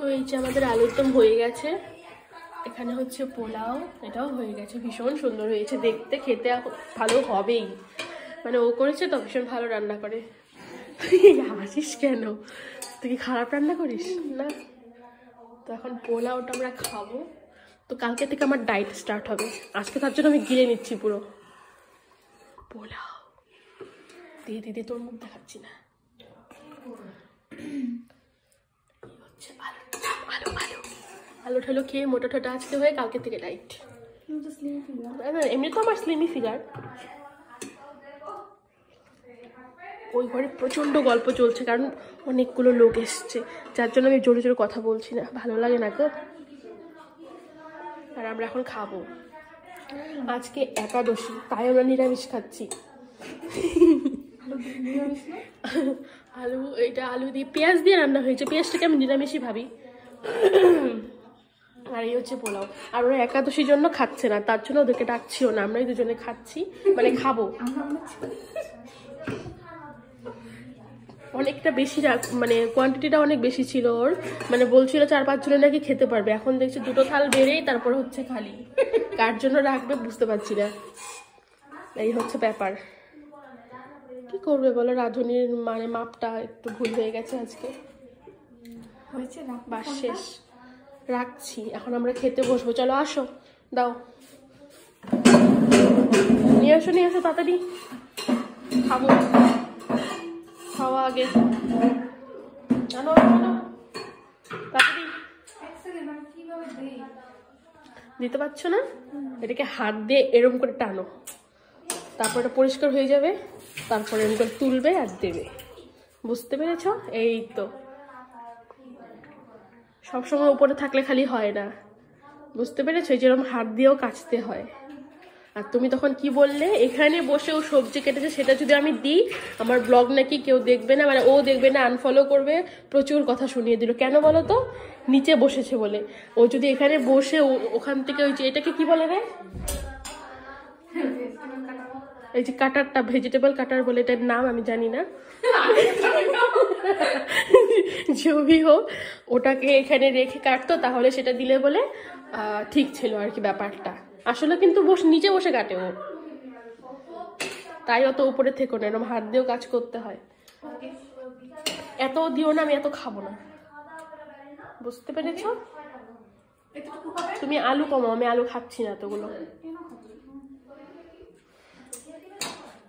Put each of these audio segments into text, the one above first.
তো এই যে আমাদের আলুর দম হয়ে গেছে, এখানে হচ্ছে পোলাও, এটাও হয়ে গেছে। ভীষণ সুন্দর হয়েছে দেখতে, খেতে ভালো হবেই, মানে ও করেছে তো, ভীষণ ভালো রান্না করে। হাসিস কেন, তুই কি খারাপ রান্না করিস? না। তো এখন পোলাওটা আমরা খাবো। তো কালকে থেকে আমার ডায়েট স্টার্ট হবে, আজকে তার জন্য আমি গিলে নিচ্ছি পুরো পোলাও। দিয়ে দিদি তোর মুখ দেখাচ্ছি না। আলু আলু আলু ঠালু খেয়ে মোটা ঠোটা আজকে হয়ে কালকে থেকে ডায়েট। এমনি তো আমার স্লিমি ফিগার। ওই ঘরে প্রচণ্ড গল্প চলছে, কারণ অনেকগুলো লোক এসছে, যার জন্য আমি জোরে জোরে কথা বলছি না, ভালো লাগে না গো। আর আমরা এখন খাবো, আজকে একাদশী, তাই আমরা নিরামিষ খাচ্ছি। আলু, এটা আলু দিয়ে পেঁয়াজ দিয়ে রান্না হয়েছে, পেঁয়াজটাকে আমি নিরামিষই ভাবি। আর এই হচ্ছে পোলাও। আর ওরা একাদশীর জন্য খাচ্ছে না, তার জন্য ওদেরকে ডাকছিও না, আমরাই দুজনে খাচ্ছি, মানে খাবো। অনেকটা বেশি, মানে কোয়ান্টিটিটা অনেক বেশি ছিল ওর, মানে বলছিল 4-5 জনের নাকি খেতে পারবে, এখন দেখছি 2টো থাল বেড়েই তারপর হচ্ছে খালি। কার জন্য রাখবে বুঝতে পারছি না, এই হচ্ছে ব্যাপার। কি করবে বলো, রাঁধুনির মানে মাপটা একটু ভুল হয়ে গেছে আজকে। বাস শেষ, রাখছি, এখন আমরা খেতে বসবো। চলো আসো, দাও, নিয়ে আসো তাড়াতাড়ি, খাবো, খাওয়া আগে, জানো তাড়াতাড়ি। দিতে পারছো না, এটাকে হাত দিয়ে এরম করে টানো, তারপর এটা পরিষ্কার হয়ে যাবে, তারপর এরম করে তুলবে আর দেবে। বুঝতে পেরেছ? এই তো, সবসময় উপরে থাকলে খালি হয় না, বুঝতে পেরেছো? যেরকম হাত দিয়েও কাচতে হয়। আর তুমি তখন কি বললে, এখানে বসে ও সবজি কেটেছে, সেটা যদি আমি দিই আমার ব্লগ নাকি কেউ দেখবে না, মানে ও দেখবে না, আনফলো করবে, প্রচুর কথা শুনিয়ে দিল। কেন বলো তো? নিচে বসেছে বলে। ও যদি এখানে বসে ওখান থেকে ওই যে এটাকে কি বলে রে, এই যে কাটারটা, ভেজিটেবল কাটার বলে, এটার নাম আমি জানি না, জবি হোক, ওটাকে এখানে রেখে কাটতো, তাহলে সেটা দিলে বলে ঠিক ছিল আর কি ব্যাপারটা। আসলে কিন্তু নিচে বসে কাটে ও, তাই অত উপরে থেকো না, এরকম হাত দিয়েও কাজ করতে হয়। এত দিও না, আমি এত খাবো না, বুঝতে পেরেছ? তুমি আলু কমো, আমি আলু খাচ্ছি না এতগুলো।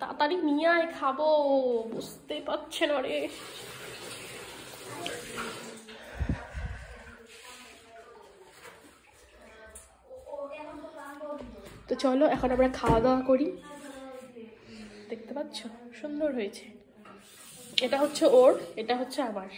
তাড়াতাড়ি নিয়ে আয়, খাবো, বুঝতে পারছে না রে। তো চলো এখন আমরা খাওয়া দাওয়া করি। দেখতে পাচ্ছ সুন্দর হয়েছে, এটা হচ্ছে ওর, এটা হচ্ছে আমার।